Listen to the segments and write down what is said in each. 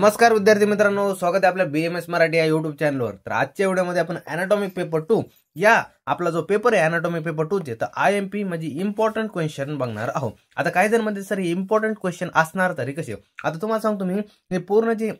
नमस्कार विद्यार्थी मित्रांनो, स्वागत आहे आपल्या बीएमएस मराठी या युट्यूब चॅनलवर। तर आजच्या व्हिडिओमध्ये आपण अॅनाटॉमी पेपर 2 या आपला जो पेपर आहे अॅनाटॉमी पेपर 2 चे तर आयएमपी म्हणजे इम्पॉर्टंट क्वेश्चन बघणार आहोत। आता काही जण म्हणजे सर इम्पॉर्टंट क्वेश्चन असणार तरी कसे, आता तुम्हाला सांगतो मी हे पूर्ण जे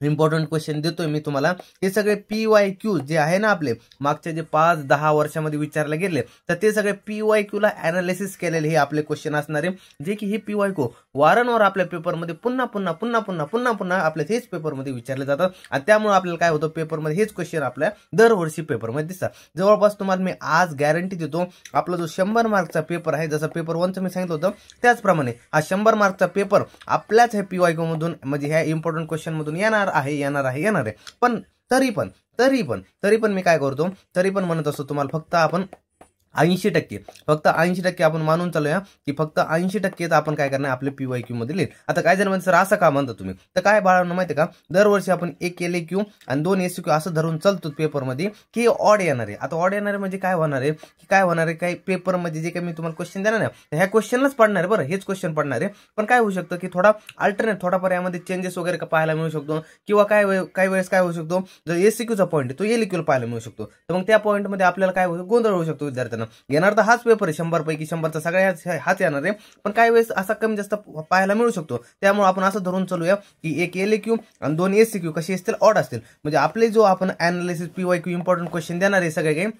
इम्पॉर्टंट क्वेश्चन देतोय मी तुम्हाला, हे सगळे PYQ जे आहे ना आपले मागच्या जे 5-10 वर्षामध्ये विचारले गेले तर ते सगळे PYQ ला एनालिसिस केलेले हे आपले क्वेश्चन असणार आहे, जे की हे PYQ वारंवार आपल्या पेपरमध्ये पुन्हा आपल्या हेच पेपरमध्ये विचारले जातात आणि त्यामुळे आपल्याला काय होतं पेपरमध्ये हेच क्वेश्चन आपल्या दरवर्षी पेपरमध्ये दिसतात। जवळपास तुम्हाला मी आज गॅरंटी देतो आपला जो 100 मार्कचा पेपर आहे, जसं पेपर 1 चं मी सांगितलं होतं त्याचप्रमाणे हा 100 मार्कचा पेपर आपल्याच हे PYQ मधून म्हणजे ह्या इम्पॉर्टंट क्वेश्चन मधून येणार आहे। पण तरी पण मी काय करतो, तरी पण म्हणत असतो तुम्हाला फक्त आपण 80% आपण मानून चालूया की फक्त 80% आपण काय करणार आपले PYQ मध्ये लिहिल। आता काय जण म्हणजे सर असं का म्हणता तुम्ही, तर काय बाळांनो माहिती का, दरवर्षी आपण एक LAQ आणि 2 SCQ असं धरून चालतो पेपरमध्ये की ऑड येणार आहे। आता ऑड येणार म्हणजे काय होणार आहे काही पेपर मध्ये जे काही मी तुम्हाला क्वेश्चन देणार आहे ह्या क्वेश्चनलाच पडणार आहे, बरं हेच क्वेश्चन पडणार आहे, पण काय होऊ शकतं की थोडा अल्टरनेट थोडाफार यामध्ये चेंजेस वगैरे पाहायला मिळू शकतो, किंवा काही वेळेस काय होऊ शकतो जो SCQ चा पॉईंट तो LAQ ला पाहायला मिळू शकतो, तर मग त्या पॉईंट मध्ये आपल्याला काय होऊ गोंधळ होऊ शकतो विद्यार्थ्यांना। येणार तर हाच पेपर आहे 100 पैकी 100चा सगळ्या हाच येणार आहे, पण काही वेळेस असा कमी जास्त पाहायला मिळू शकतो, त्यामुळे आपण असं धरून चालूया की एक LAQ आणि 2 SCQ कसे असतील ऑड असतील, म्हणजे आपले जो आपण एनालिसिस PYQ इम्पॉर्टंट क्वेश्चन देणार आहे सगळे काही,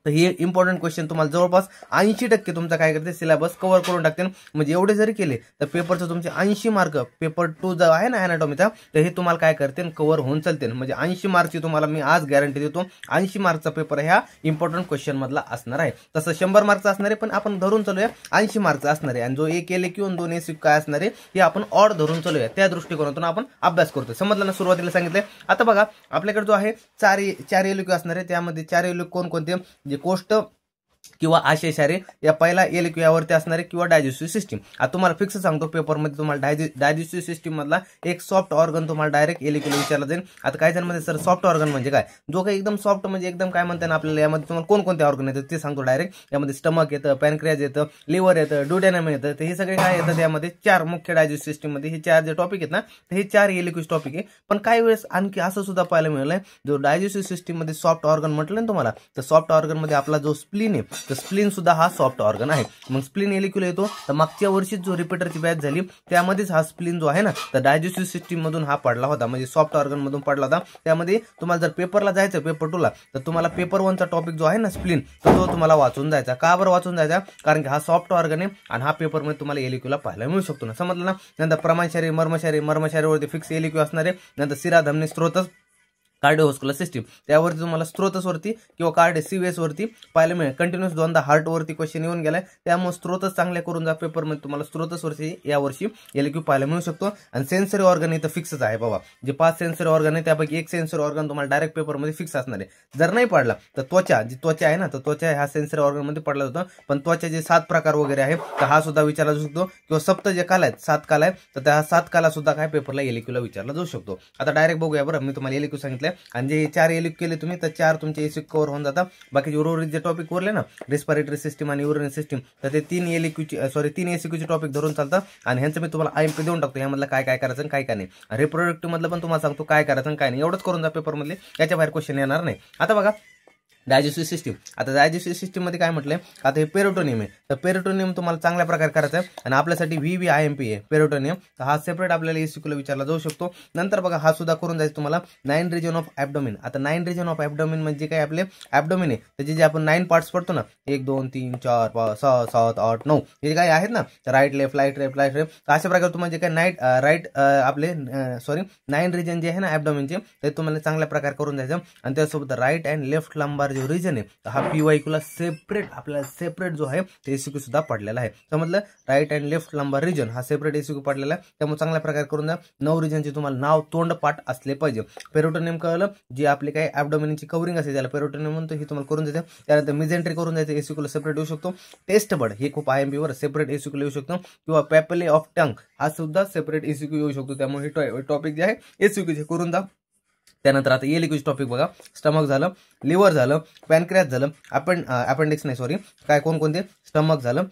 तर हे इम्पॉर्टंट क्वेश्चन तुम्हाला जवळपास 80% तुमचा काय करते सिलेबस कव्हर करून टाकते। म्हणजे एवढे जरी केले तर पेपरचं तुमचे 80 मार्क पेपर 2 जो आहे ना अॅनाटॉमीचा तर हे तुम्हाला काय करते कव्हर होऊन चालते। म्हणजे 80 मार्कची तुम्हाला मी आज गॅरंटी देतो, 80 मार्कचा पेपर ह्या इम्पॉर्टंट क्वेश्चन मधला असणार आहे। तसं 100 मार्कचा असणार आहे, पण आपण धरून चालूया 80 मार्कचा असणार आहे, आणि जो एक LAQ आणि 2 SCQ काय असणार आहे हे आपण ऑड धरून चालूया, त्या दृष्टिकोनातून आपण अभ्यास करतो। समजलं ना, सुरुवातीला सांगितलंय। आता बघा आपल्याकडे जो आहे 4 LAQ असणार आहे, त्यामध्ये 4 LAQ कोणकोणते, जे कोष्ट किंवा आशयशारे या पहिला LAQ यावरती असणारे, किंवा डायजेस्टिव्ह सिस्टीम। आता तुम्हाला फिक्स सांगतो पेपरमध्ये तुम्हाला डायजेस्टिव्ह सिस्टीम मधला एक सॉफ्ट ऑर्गन तुम्हाला डायरेक्ट LAQ ला विचारला जाईल। आता काही जण मध्ये सर सॉफ्ट ऑर्गन म्हणजे काय, जो काही एकदम सॉफ्ट म्हणजे एकदम काय म्हणतात ना आपल्याला, यामध्ये तुम्हाला कोणकोणते ऑर्गन येतात ते सांगतो डायरेक्ट। यामध्ये स्टमक येतं, पॅनक्रियाज येतं, लिव्हर येतं, ड्युडेनम येतं, तर हे सगळे काय येतात यामध्ये 4 मुख्य डायजेस्टिव्ह सिस्टीम मध्ये हे 4 जे टॉपिक आहेत ना तर हे 4 LAQ टॉपिक आहे। पण काही वेळेस आणखी असं सुद्धा पाहायला मिळालंय, जो डायजेस्टिव्ह सिस्टीम मध्ये सॉफ्ट ऑर्गन म्हटलं ना तुम्हाला, तर सॉफ्ट ऑर्गन मध्ये आपला जो स्प्लीन आहे तर स्प्लीन सुद्धा हा सॉफ्ट ऑर्गन आहे। मग स्प्लीन LAQ ला येतो, तर मागच्या वर्षी जो रिपीटरची बॅच झाली त्यामध्येच हा स्प्लीन जो आहे ना तर डायजेस्टिव्ह सिस्टीम मधून हा पडला होता, म्हणजे सॉफ्ट ऑर्गन मधून पडला होता। त्यामध्ये तुम्हाला जर पेपरला जायचं पेपर 2 ला तर तुम्हाला पेपर 1 चा टॉपिक जो आहे ना स्प्लीन तो तुम्हाला वाचून जायचा। का बरं वाचून जायचा, कारण की हा सॉफ्ट ऑर्गन आहे आणि हा पेपर मध्ये तुम्हाला LAQ ला पाहायला मिळू शकतो ना, समजलं ना। नंतर प्रमाणशारी मर्मशारीवरती फिक्स LAQ असणार आहे। नंतर शिरा धमनी स्त्रोतस कार्डिओव्हास्क्युलर सिस्टीम त्यावरती तुम्हाला स्त्रोतसवरती किंवा CVS वरती पाहायला मिळेल। कंटिन्यूस 2दा हार्ट वरती क्वेश्चन येऊन गेलाय, त्यामुळे स्त्रोतस चांगल्या करून जा पेपरमध्ये तुम्हाला स्त्रोतसवरती यावर्षी LAQ पाहायला मिळू शकतो। आणि सेन्सरी ऑर्गन इथं फिक्सच आहे बाबा, जे 5 सेन्सरी ऑर्गन आहे त्यापैकी एक सेन्सरी ऑर्गन तुम्हाला डायरेक्ट पेपरमध्ये फिक्स असणार आहे। जर नाही पडला तर त्वचा आहे ना, तर त्वचा ह्या सेन्सरी ऑर्गन मध्ये पडला होता, पण त्वचाचे 7 प्रकार वगैरे आहे तर हा सुद्धा विचारला जाऊ शकतो, किंवा सप्त जे काल आहेत 7 काल आहे तर त्या 7 काला सुद्धा काय पेपरला LAQ ला विचारला जाऊ शकतो। आता डायरेक्ट बघूया बरं, मी तुम्हाला LAQ सांगितलं आणि जे 4 LAQ केले तुम्ही तर 4 तुमचे SCQ कव्हर होऊन जातात। बाकीचे उर्वरित जे टॉपिक उरले ना रेस्पिरेटरी सिस्टीम आणि युरिनरी सिस्टीम तर ते 3 SCQ चे टॉपिक धरून चालतात, आणि ह्यांचं मी तुम्हाला IMP देऊन टाकतो, यामधलं काय करायचं आणि काय नाही। रिप्रोडक्टिव्ह मधलं पण तुम्हाला सांगतो काय करायचं आणि काय नाही, एवढंच करून जा पेपर मधले, याच्या बाहेर क्वेश्चन येणार नाही। आता बघा डायजेस्टिव्ह सिस्टीम, आता डायजेस्टिव्ह सिस्टीम मध्ये काय म्हटलंय, आता हे पेरोटोनियम आहे, तर पेरोटोनियम तुम्हाला चांगल्या प्रकारे करायचं आहे, आणि आपल्यासाठी VVIMP आहे पेरोटोनियम, तर हा सेपरेट आपल्याला SCQ ला विचारला जाऊ शकतो। नंतर बघा हा सुद्धा करून जायचं तुम्हाला 9 रिजन ऑफ ॲब्डोमेन। आता 9 रिजन ऑफ ॲब्डोमेन म्हणजे काय, आपले ॲब्डोमेन आहे त्याचे जे आपण 9 पार्ट्स पडतो ना 1 2 3 4 5 6 7 8 9 हे काय आहेत ना, राईट लेफ्ट अशा प्रकारे तुम्हाला जे काय 9 रिजन जे आहे ना ॲब्डोमेनचे ते तुम्हाला चांगल्या प्रकारे करून जायचं। आणि त्यासोबत राईट अँड लेफ्ट लंबार जो रिजन आहे हा PYQ ला आपल्याला सेपरेट जो आहे ते SCQ सुद्धा पडलेला आहे। समजलं, right and left lumbar region हा सेपरेट SCQ पडलेला आहे, त्यामुळे चांगल्या प्रकारे करून द्या। 9 रिजनचे तुम्हाला नाव तोंड पाठ असले पाहिजे। पेरोटोनियम कळलं, जे आपले काही ॲब्डोमेनची कव्हरिंग असेल त्याला पेरोटोनियम म्हणतो, हे तुम्हाला करून द्यायचं। त्यानंतर मिझेंट्री करून द्यायचं, SCQ ला सेपरेट येऊ शकतो। टेस्ट बड हे खूप IMP वर सेपरेट SCQ ला येऊ शकतो, किंवा पॅपले ऑफ टंग हा सुद्धा सेपरेट SCQ येऊ शकतो, त्यामुळे हे टॉपिक जे आहे SCQ चे करून जा। त्यानंतर आता एलिक्यूज टॉपिक बघा, स्टमक झालं, लिव्हर झालं, पॅनक्रियास झालं, अपेंडिक्स नाही सॉरी, काय कोणकोणते, स्टमक झालं,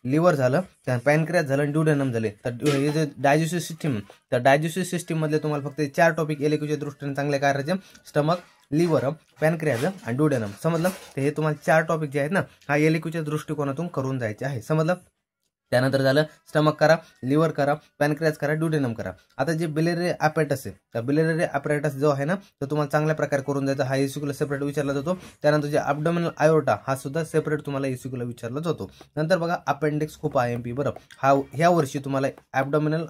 लिव्हर झालं, पॅनक्रियास झालं, ड्युडेनम झाले. तर हे जे डायजेस्टिव्ह सिस्टीम, तर डायजेस्टिव्ह सिस्टीम मधले तुम्हाला फक्त 4 टॉपिक एलिक्यूच्या दृष्टीने चांगले करायचे, स्टमक, लिव्हर, पॅनक्रियाज आणि ड्युडेनम. समजलं? तर हे तुम्हाला 4 टॉपिक जे आहेत ना, हा एलिक्यूच्या दृष्टिकोनातून करून जायचे आहे. समजलं? त्यानंतर झालं स्टमक करा, लिव्हर करा, पॅनक्रियाज करा, ड्युडेनम करा. आता जे बिलिअरी ॲपॅरेटस आहे, तर बिलिअरी ॲपॅरेटस जो आहे ना, तो तुम्हाला चांगल्या प्रकारे करून जायचा. हा एसिक्यूला सेपरेट विचारला जातो. त्यानंतर जे ॲब्डोमिनल आयोटा, हा सुद्धा सेपरेट तुम्हाला एसिक्यूला विचारला जातो. नंतर बघा अपेंडिक्स खूप IMP बरं, ह्या वर्षी तुम्हाला ॲब्डोमिनल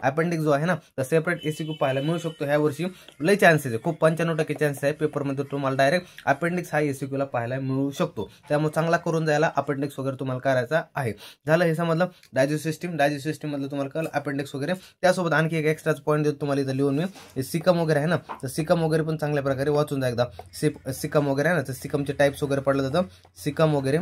अपेंडिक्स जो आहे ना, तर सेपरेट एसिक्यू पाहायला मिळू शकतो. ह्या वर्षी लई चान्सेस आहे, खूप 95% चान्सेस आहे पेपरमध्ये तुम्हाला डायरेक्ट अपेंडिक्स हा एसिक्यूला पाहायला मिळू शकतो. त्यामुळे चांगला करून जायला अपेंडिक्स वगैरे तुम्हाला करायचा आहे. झालं हे समजलं? डायजेस्टिव्ह सिस्टीम मधलं तुम्हाला कळलं अपेंडिक्स वगैरे. त्यासोबत आणखी एक एक्स्ट्राच पॉईंट देतो तुम्हाला इथं लिहून मी, सिकम वगैरे आहे ना, तर सिकम वगैरे पण चांगल्या प्रकारे वाचून जा एकदा. सिकम वगैरे आहे ना, तर सिकमचे टाइप्स वगैरे पडलं जातं, सिकम वगैरे,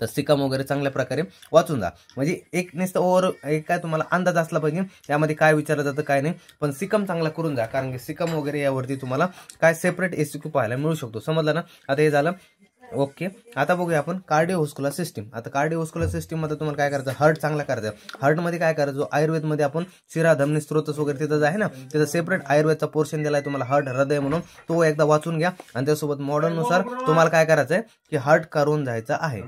तर सिकम वगैरे चांगल्या प्रकारे वाचून जा. म्हणजे एक नुसतं ओव्हर एक काय तुम्हाला अंदाज असला पाहिजे त्यामध्ये काय विचारलं जातं काय नाही, पण सिकम चांगला करून जा, कारण की सिकम वगैरे यावरती तुम्हाला काय सेपरेट एसिक्यू पाहायला मिळू शकतो. समजलं ना? आता हे झालं ओके. आता बघूया आपण कार्डिओव्हास्क्युलर सिस्टीम. आता कार्डिओव्हास्क्युलर सिस्टीम मध्ये तुम्हाला काय करायचं, हार्ट चांगला करायचं. हार्टमध्ये काय करायचं, आयुर्वेदमध्ये आपण शिरा धमनी स्त्रोतस वगैरे तिथं आहे ना, तिथं सेपरेट आयुर्वेदचा पोर्शन दिलाय तुम्हाला हार्ट हृदय म्हणून, तो एकदा वाचून घ्या. आणि त्यासोबत मॉडर्न नुसार तुम्हाला काय करायचंय की हार्ट करून जायचं आहे.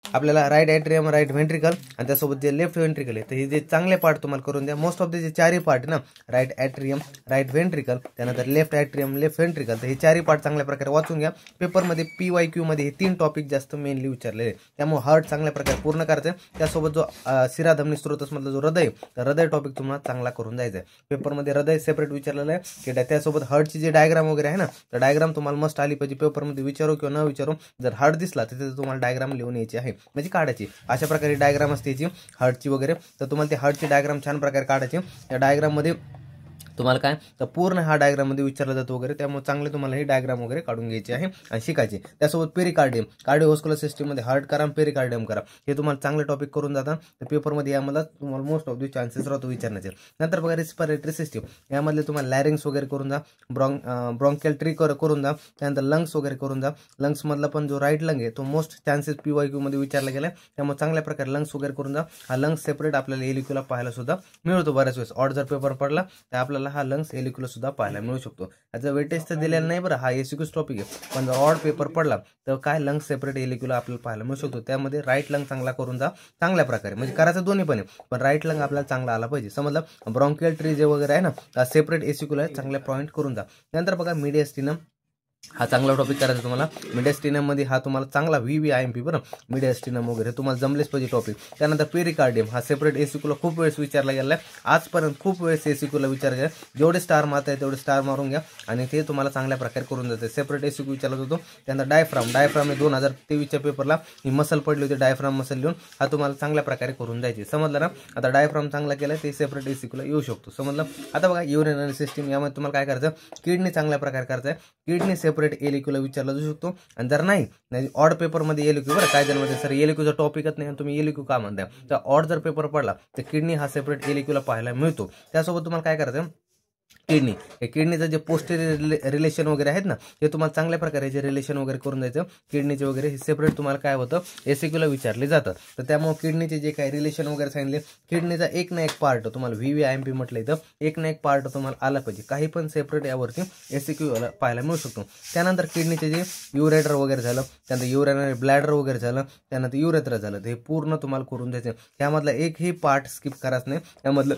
आपल्याला राईट ॲट्रियम, राईट व्हेंट्रिकल आणि त्यासोबत जे लेफ्ट व्हेंट्रिकल आहे, तर हे जे चांगले पार्ट तुम्हाला करून द्या. मोस्ट ऑफ जे 4 पार्ट आहे ना, राईट ॲट्रियम, राईट व्हेंट्रिकल, त्यानंतर लेफ्ट ॲट्रियम, लेफ्ट व्हेंट्रिकल, तर हे 4 पार्ट चांगल्या प्रकारे वाचून घ्या. पेपरमध्ये PYQ मध्ये हे 3 टॉपिक जास्त मेनली विचारलेले, त्यामुळे हार्ट चांगल्या प्रकारे पूर्ण करायचं. त्यासोबत जो शिरा धमनी स्त्रोतस मधला जो हृदय, तर हृदय टॉपिक तुम्हाला चांगला करून जायचा आहे. पेपरमध्ये हृदय सेपरेट विचारलेलं आहे की त्यासोबत हार्टची जे डायग्राम वगैरे आहे ना, तर डायग्राम तुम्हाला मस्त आली पाहिजे. पेपरमध्ये विचारू किंवा न विचारू, जर हार्ट दिसला तर तिथे तुम्हाला डायग्राम लिहून यायची आहे, म्हणजे काढायची. अशा प्रकारे डायग्राम असते याची हार्टची वगैरे, तर तुम्हाला ते हार्टची डायग्राम छान प्रकारे काढायची. या डायग्राम मध्ये तुम्हाला काय, तर पूर्ण हा डायग्राम मध्ये विचारला जातो वगैरे, त्यामुळे चांगले तुम्हाला हे डायग्राम वगैरे काढून घ्यायचे आहे आणि शिकायचे. त्यासोबत पेरिकार्डियम, कार्डिओव्हास्क्युलर सिस्टीम मध्ये हार्ट करा, पेरिकार्डियम करा, हे तुम्हाला चांगले टॉपिक करून जातात. तर पेपरमध्ये यामध्ये तुम्हाला मोस्ट ऑफ द चान्सेस राहतो विचारण्याचे. नंतर बघा रेस्पिरेटरी सिस्टीम, यामधले तुम्हाला लॅरिंग्स वगैरे करून जा, ब्रॉन्कियल ट्री करून जा, त्यानंतर लंग्स वगैरे करून जा. लंग्स मधला पण जो राईट लंग आहे तो मोस्ट चान्सेस PYQ मध्ये विचारला गेला, त्यामुळे चांगल्या प्रकारे लंग्स वगैरे करून जा. हा लंग्स सेपरेट आपल्याला एलिक्यूला पाहायला सुद्धा मिळतो बऱ्याच वेळेस. ऑड जर पेपर पडला तर आपल्याला हा लंग्स एलिक्यूला सुद्धा पाहायला मिळू शकतो. याचा वेटेज तर दिलेला नाही बरं, हा एसिक्यूज टॉपिक आहे, पण जर ऑड पेपर पडला तर काय लंग्स सेपरेट एलिक्यूला आपल्याला पाहायला मिळू शकतो. त्यामध्ये राईट लंग चांगला करून जा चांगल्या प्रकारे, म्हणजे करायचं दोन्ही पण आहे, पण राईट लंग आपल्याला चांगला आला पाहिजे. समजलं? ब्रॉन्कियल ट्री जे वगैरे आहे ना, सेपरेट एसिक्यूला चांगल्या पॉईंट करून जा. त्यानंतर बघा मिडियास्टिनम, हा चांगला टॉपिक करायचा तुम्हाला. मिडियास्टिनम मध्ये हा तुम्हाला चांगला VVIMP बरं, मिडियास्टिनम वगैरे तुम्हाला जमलेच पाहिजे टॉपिक. त्यानंतर पेरिकार्डियम, हा सेपरेट एसिक्यूला खूप वेळेस विचारला गेला आहे, आजपर्यंत खूप वेळेस एसिक्यूला विचारला गेला. जेवढे स्टार मारता आहे तेवढे स्टार मारून घ्या आणि ते तुम्हाला चांगल्या प्रकारे करून जाते. सेपरेट एसिक्यू विचारला जातो. त्यानंतर डायफ्राम 2023च्या पेपरला ही मसल पडली होती, डायफ्राम मसल लिहून, हा तुम्हाला चांगल्या प्रकारे करून जायचे. समजलं ना? आता डायफ्राम चांगला केला ते सेपरेट एसिक्यूला येऊ शकतो. समजलं? आता बघा युरिनरी सिस्टीम, यामध्ये तुम्हाला काय करायचं, किडनी चांगल्या प्रकारे करायचं आहे. किडनी सेपरेट एलिक्यूला विचारला जाऊ शकतो. आणि जर नाही ऑड पेपरमध्ये एलिक्यू बरं, काय जन्मध्ये सर एलिक्यूचा टॉपिकच नाही तुम्ही एलिक्यू का म्हणताय, तर ऑड जर पेपर पडला तर किडनी हा सेपरेट एलिक्यूला पाहायला मिळतो. त्यासोबत तुम्हाला काय करायचं, किडनीचं जे पोस्टेरियर रिलेशन वगैरे आहेत ना, ते तुम्हाला चांगल्या प्रकारे जे रिलेशन वगैरे करून जायचं. किडनीचे वगैरे हे सेपरेट तुम्हाला काय होतं, एसिक्यूला विचारले जातात. तर त्यामुळे किडनीचे जे काही रिलेशन वगैरे सांगितले, किडनीचा एक ना एक पार्ट तुम्हाला VVIMP म्हटलं इथं, एक ना एक पार्ट तुम्हाला आला पाहिजे. काही पण सेपरेट यावरती एसिक्यूला पाहायला मिळू शकतो. त्यानंतर किडनीचे जे युरेटर वगैरे झालं, त्यानंतर युरेनरी ब्लॅडर वगैरे झालं, त्यानंतर युरेथ्रा झालं, हे पूर्ण तुम्हाला करून द्यायचं. त्यामधला एकही पार्ट स्किप करायचं नाही. त्यामधलं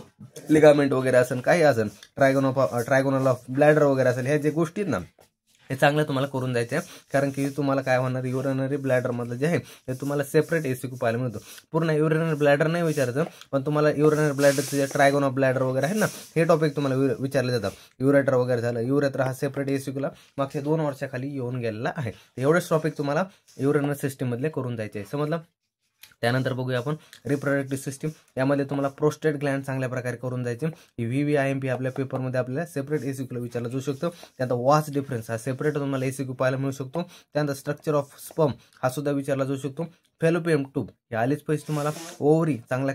लिगामेंट वगैरे असेल, काही असेल, ट्रायगोनल ऑफ ब्लॅडर वगैरे असेल, ह्या जे गोष्टी आहेत ना, हे चांगलं तुम्हाला करून जायचं आहे. कारण की तुम्हाला काय होणार, युरिनरी ब्लॅडर मधलं जे आहे ते तुम्हाला सेपरेट एसिक्यू पाहायला मिळतो. पूर्ण युरिनरी ब्लॅडर नाही विचारायचं, पण तुम्हाला युरिनरी ब्लॅडरचे जे ट्रायगोन ऑफ ब्लॅडर वगैरे आहे ना, हे टॉपिक तुम्हाला विचारले जातात. युरेटर वगैरे झालं, युरेथ्रा हा सेपरेट एसिक्यूला मागच्या 2 वर्षाखाली येऊन गेलेला आहे. एवढेच टॉपिक तुम्हाला युरिनरी सिस्टीम मधले करून जायचे आहे. समजलं? त्यानंतर बघूया आपण रिप्रोडक्टिव्ह सिस्टीम, यामध्ये तुम्हाला प्रोस्टेट ग्लँड चांगल्या प्रकारे करून जायचे. VVIMP आपल्या पेपरमध्ये आपल्याला सेपरेट एसिक्यूला विचारला जाऊ शकतो. त्यानंतर वॉच डिफरन्स, हा सेपरेट तुम्हाला एसिक्यू पाहायला मिळू शकतो. त्यानंतर स्ट्रक्चर ऑफ स्पर्म, हा सुद्धा विचारला जाऊ शकतो. फेलोपियन ट्यूब हे आलीच पाहिजे तुम्हाला, ओव्हरी चांगल्या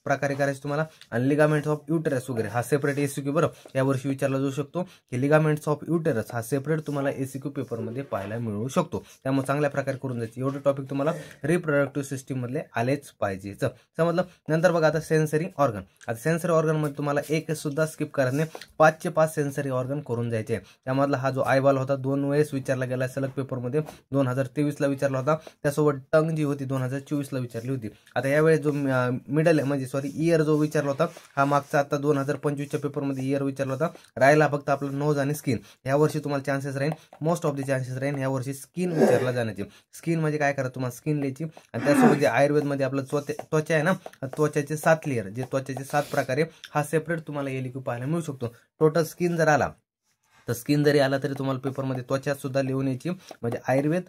प्रकारे करायचं तुम्हाला, आणि लिगामेंट्स ऑफ युटेरस वगैरे हा सेपरेट एसीक्यू बरं यावर्षी विचारला जाऊ शकतो की लिगामेंट्स ऑफ युटेरस हा सेपरेट तुम्हाला एसीक्यू पेपरमध्ये पाहायला मिळू शकतो. त्यामुळे चांगल्या प्रकारे करून जायचे. एवढे टॉपिक तुम्हाला रिप्रोडक्टिव्ह सिस्टीम मधले आलेच पाहिजे. समजलं. नंतर बघा आता सेन्सरी ऑर्गन. आता सेन्सरी ऑर्गन मध्ये तुम्हाला एक सुद्धा स्किप करायचं नाही, 5चे 5 सेन्सरी ऑर्गन करून जायचे. त्यामधला हा जो आयबॉल होता 2 वेळेस विचारला गेला सलग पेपरमध्ये, 2023ला विचारला होता. त्यासोबत टंग जी होती 2024ला विचारली होती. आता यावेळेस जो मिडल म्हणजे इयर जो विचारला होता हा मागचा आता 2025च्या पेपरमध्ये इयर विचारला होता. राहिला फक्त आपलं नोज आणि स्किन. यावर्षी तुम्हाला चान्सेस राहील, मोस्ट ऑफ द चान्सेस राहील यावर्षी स्किन विचारला जाण्याचे. स्किन म्हणजे काय करा, तुम्हाला स्किन लिहायची, आणि त्यासोबत जे आयुर्वेदमध्ये आपलं त्वचा आहे ना, त्वचाचे 7 लेअर, जे त्वचाचे 7 प्रकारे हा सेपरेट तुम्हाला एलिक्यू पाहायला मिळू शकतो. टोटल स्किन जर आला तर स्किन जरी आला तरी तुम्हाला पेपरमध्ये त्वचा सुद्धा लिहून यायची, म्हणजे आयुर्वेद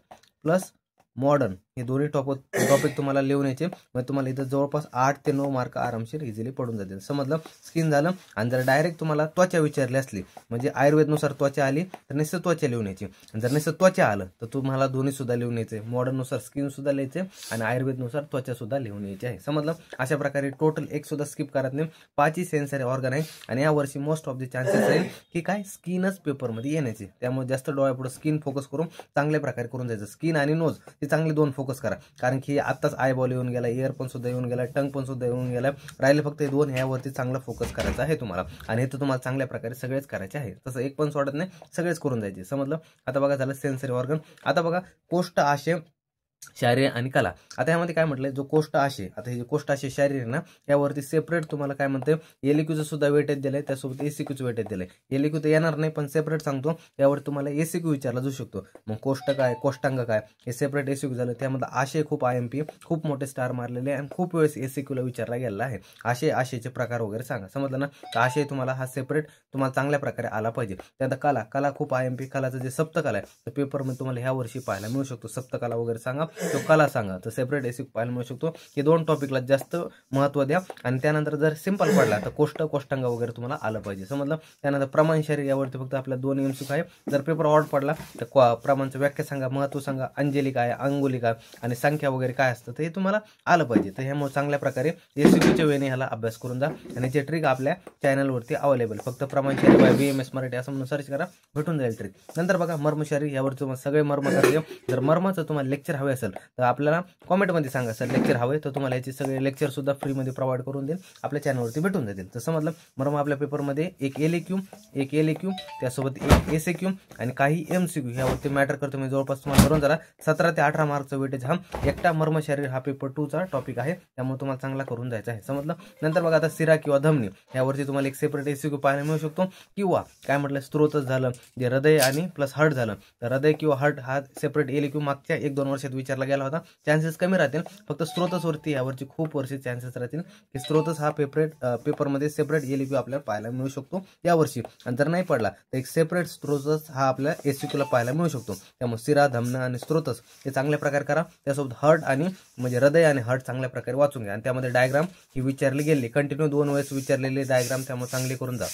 प्लस मॉडर्न हे दोन्ही टॉपिक तुम्हाला लिहून यायचे. म्हणजे तुम्हाला इथं जवळपास 8 ते 9 मार्क आरामशीर इझिली पडून जातील. समजलं. स्किन झालं. आणि जर डायरेक्ट तुम्हाला त्वचा विचारली असली, म्हणजे आयुर्वेदनुसार त्वचा आली तर नुसतं त्वचा लिहून यायची, आणि जर नुसतं त्वचा आलं तर तुम्हाला दोन्ही सुद्धा लिहून यायचे. मॉडर्ननुसार स्किन सुद्धा लिहायचे आणि आयुर्वेदनुसार त्वचा सुद्धा लिहून यायची आहे. समजलं. अशा प्रकारे टोटल एक सुद्धा स्किप करत नाही. 5 सेन्सरी ऑर्गन आहे, आणि यावर्षी मोस्ट ऑफ द चान्सेस राहील की काय स्किनच पेपरमध्ये येण्याचे. त्यामुळे जास्त डोळ्यापुढे स्किन फोकस करून चांगल्या प्रकारे करून जायचं. स्किन आणि नोज हे चांगले 2 फोकस करा, कारण की आताच आयबॉल येऊन गेला, इयर पण सुद्धा येऊन गेला, टंग पण सुद्धा येऊन गेला. राहिले फक्त हे 2, ह्यावरती चांगला फोकस करायचा आहे तुम्हाला, आणि हे तर तुम्हाला चांगल्या प्रकारे सगळेच करायचे आहे. तसं एक पण सोडत नाही, सगळेच करून जायचे. समजलं. आता बघा झालं सेन्सरी ऑर्गन. आता बघा कोष्ट, आशय, शारीर आणि कला. आता यामध्ये काय म्हटलंय, जो कोष्ट आशय, आता हे जे कोष्ट आशय शारीर आहे ना, यावरती सेपरेट तुम्हाला काय म्हणते, एलिक्यूचं सुद्धा वेटेज दिलंय, त्यासोबत एसीक्यूचं वेटेज दिलंय. एलिक्यू तर येणार नाही, पण सेपरेट सांगतो यावर तुम्हाला एसीक्यू विचारला जाऊ शकतो. मग कोष्ट काय, कोष्टांग काय, हे सेपरेट एसीक्यू झालं. त्यामध्ये आशय खूप IMP खूप मोठे स्टार मारलेले आणि खूप वेळेस एसीक्यूला विचारला गेला आहे. आशयचे प्रकार वगैरे सांगा. समजलं ना. तर आशय तुम्हाला हा सेपरेट तुम्हाला चांगल्या प्रकारे आला पाहिजे. त्यानंतर कला खूप IMP. कलाचं जे सप्तकला आहे तर पेपरमध्ये तुम्हाला ह्या वर्षी पाहायला मिळू शकतो. सप्तकला वगैरे सांगा, तो कला सांगा, तर सेपरेट एसी पाहायला मिळू शकतो. हे 2 टॉपिकला जास्त महत्व द्या. आणि त्यानंतर जर सिंपल पडला तर कोष्टांग वगैरे तुम्हाला आलं पाहिजे. समजलं. त्यानंतर प्रमाण शरीर यावरती फक्त आपल्या 2 MCQ आहे. जर पेपर ऑड पडला तर प्रमाणचं व्याख्या सांगा, महत्व सांगा, अंजली काय, अंगुली काय, आणि संख्या वगैरे काय असतं तर हे तुम्हाला आलं पाहिजे. तर ह्यामुळे चांगल्या प्रकारे एसीक्यूच्या वेळेने ह्याला अभ्यास करून जा. आणि जे ट्रिक आपल्या चॅनलवरती अवेलेबल, फक्त प्रमाण शरीर बाय BMS मराठी असं म्हणून सर्च करा, भेटून जाईल ट्रिक. नंतर बघा मर्मशरीर, यावर तुम्हाला सगळे मर्म करायचे. जर मर्माचं तुम्हाला लेक्चर हवे असेल तर आपल्याला कॉमेंटमध्ये सांगा सर लेक्चर हवे, तर तुम्हाला याचे सगळे लेक्चर सुद्धा फ्रीमध्ये प्रोव्हाइड करून देईल, आपल्या चॅनलवरती भेटून जातील. तर समजलं. मर्म आपल्या पेपरमध्ये एक एलएक्यू त्यासोबत एक एसएक्यू आणि काही MCQ यावरती मॅटर करतो. मी जवळपास तुम्हाला धरून जरा 17 ते 18 मार्कचा वेटेज हा एकटा मर्मशरीर हा पेपर 2चा टॉपिक आहे. त्यामुळे तुम्हाला चांगला करून जायचा आहे. समजलं. नंतर बघा आता सिरा किंवा धमनी यावरती तुम्हाला एक सेपरेट एसीक्यू पाहायला मिळू शकतो, किंवा काय म्हटलं स्त्रोतच झालं, जे हृदय आणि प्लस हार्ट झालं, तर हृदय किंवा हार्ट हा सेपरेट एलिक्यू मागच्या 1-2 वर्षात विचारला गेला होता. चान्सेस कमी राहतील, फक्त स्त्रोतसवरती यावरची खूप वर्षी चान्सेस राहतील की स्त्रोतस हा पेपरमध्ये सेपरेट एलिक्यू आपल्याला पाहायला मिळू शकतो यावर्षी. आणि जर नाही पडला तर एक सेपरेट स्त्रोतस हा आपल्या एसीक्यूला पाहायला मिळू शकतो. त्यामुळे सिरा, धमना आणि स्त्रोतस हे चांगल्या प्रकारे करा. त्यासोबत हार्ट आणि म्हणजे हृदय आणि हार्ट चांगल्या प्रकारे वाचून घ्या. आणि त्यामध्ये डायग्राम ही विचारली गेली, कंटिन्यू 2 वेळेस विचारलेले डायग्राम, त्यामुळे चांगले करून जा.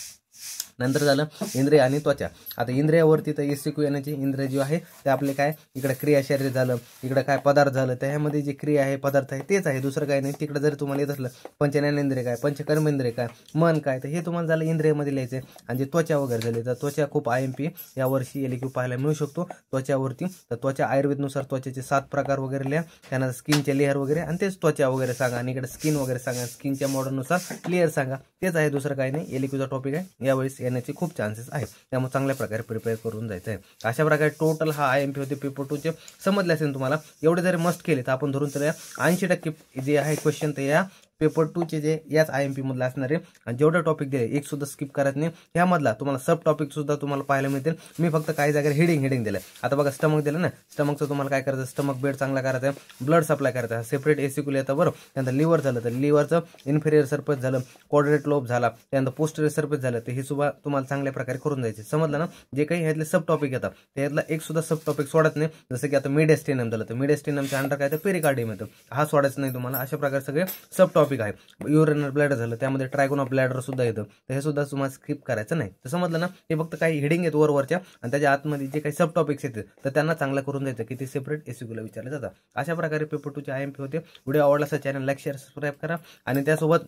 नंतर झालं इंद्रिय आणि त्वचा. आता इंद्रियावरती तर एसीक्यू येण्याचे इंद्रिय जे आहे ते आपले काय, इकडे क्रिया शरीर झालं, इकडे काय पदार्थ झालं, त्यामध्ये जे क्रिया आहे पदार्थ आहे तेच आहे, दुसरं काय नाही. तिकडे जर तुम्हाला येत असलं पंचज्ञानेंद्रिय काय, पंचकर्मेंद्रिय काय, मन काय, तर हे तुम्हाला झालं इंद्रियामध्ये लिहायचे. आणि जे त्वचा वगैरे झाली तर त्वचा खूप IMP यावर्षी एलिक्यू पाहायला मिळू शकतो त्वचावरती. तर त्वचा आयुर्वेदनुसार त्वचेचे 7 प्रकार वगैरे लिहा, त्यानंतर स्किनचे लेअर वगैरे, आणि तेच त्वचा वगैरे सांगा. आणि इकडे स्किन वगैरे सांगा, स्किनच्या मॉडर्ननुसार लेअर सांगा, तेच आहे, दुसरं काही नाही. एलिक्यूचा टॉपिक आहे, यावेळेस येण्याचे खूप चान्सेस आहे. त्यामुळे चांगल्या प्रकारे प्रिपेअर करून जायचं आहे. अशा प्रकारे टोटल हा IMP होते पेपर 2चे. समजले असेल तुम्हाला. एवढे जरी मस्ट केले तर आपण धरून तर 80% जे आहे क्वेश्चन ते या पेपर 2चे जे याच IMP मधला असणार आहे. आणि जेवढे टॉपिक दिले एक सुद्धा स्किप करत नाही. यामधला तुम्हाला सब टॉपिक सुद्धा तुम्हाला पाहायला मिळतील. मी फक्त काही जागेवर हेडिंग दिलं. आता बघा स्टमक दिलं ना, स्टमकचं तुम्हाला काय करायचं, स्टमक बेड चांगला करायचा आहे, ब्लड सप्लाय करायचा आहे, सेपरेट एसीक्यू येतं बरोबर. त्यानंतर लिव्हर झालं तर लिव्हरचं इन्फेरियर सरफेस झालं, क्वाड्रेट लोब झाला, त्यानंतर पोस्टेरियर सरफेस झालं, तर हे सुद्धा तुम्हाला चांगल्या प्रकारे करून जायचे. समजलं ना. जे काही ह्यातले सब टॉपिक येतात त्यातला एक सुद्धा सब टॉपिक सोडत नाही. जसं की आता मिडेस्टिनम झालं तर मिडेस्टिनमच्या अंडर काय तर पेरिकार्डियम येतं, हा सोडायचं नाही तुम्हाला. अशा प्रकारे सगळे सब टॉपिक टॉपिक आहे युरेनल ब्लॅडर झालं, त्यामध्ये ट्रायगोन ऑफ ब्लॅडर सुद्धा येतं, तर हे सुद्धा तुम्हाला स्किप करायचं नाही. तर समजलं ना, हे फक्त काही हेडिंग आहेत वरच्या आणि त्याच्या आतमध्ये जे काही सब टॉपिक्स येतात तर त्यांना चांगला करून द्यायचं की ते सेपरेट एसक्यूला विचारले जातात. अशा प्रकारे पेपर 2चे IMP होते. व्हिडिओ आवडला असेल चॅनल लाईक शेअर सबस्क्राईब करा आणि त्यासोबत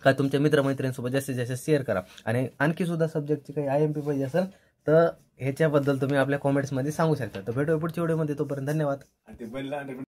काय तुमच्या मित्रमैत्रिणींसोबत जास्तीत जास्त शेअर करा. आणि आणखी सुद्धा सब्जेक्टची काही IMP पाहिजे असेल तर ह्याच्याबद्दल तुम्ही आपल्या कॉमेंट्समध्ये सांगू शकता. तर भेटूया पुढच्या व्हिडिओमध्ये, तोपर्यंत धन्यवाद.